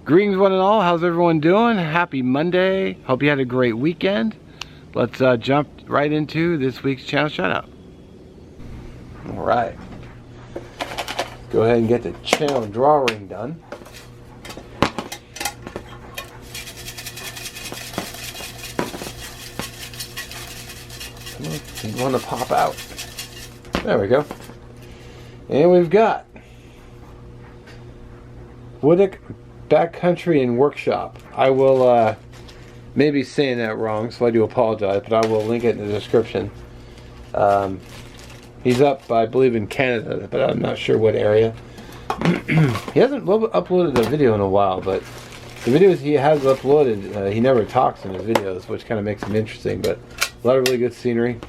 Greetings one and all, how's everyone doing? Happy Monday, hope you had a great weekend. Let's jump right into this week's channel shout out. Alright, go ahead and get the channel drawing done. Come on, didn't want to pop out. There we go. And we've got Wituik Backcountry Workshop. I will maybe saying that wrong, so I do apologize, but I will link it in the description. He's up, I believe, in Canada, but I'm not sure what area. He hasn't uploaded a video in a while, but the videos he has uploaded, he never talks in his videos, which kind of makes him interesting, but a lot of really good scenery.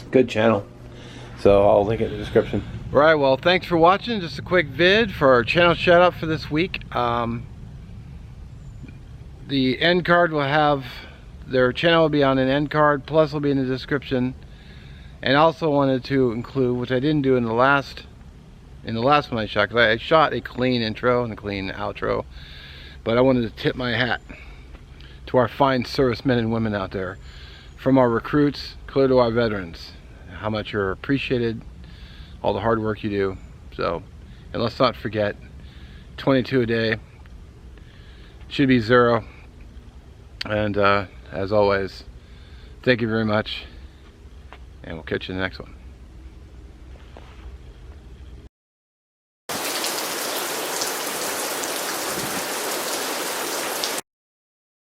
Good channel. So I'll link it in the description. Alright, well, thanks for watching. Just a quick vid for our channel shout out for this week. The end card will have, their channel will be on an end card, plus will be in the description. And I also wanted to include, which I didn't do in the last one I shot, because I shot a clean intro and a clean outro, but I wanted to tip my hat to our fine servicemen and women out there, from our recruits clear to our veterans, how much you're appreciated, all the hard work you do. So, and let's not forget, 22 a day should be 0. And as always, thank you very much, and we'll catch you in the next one.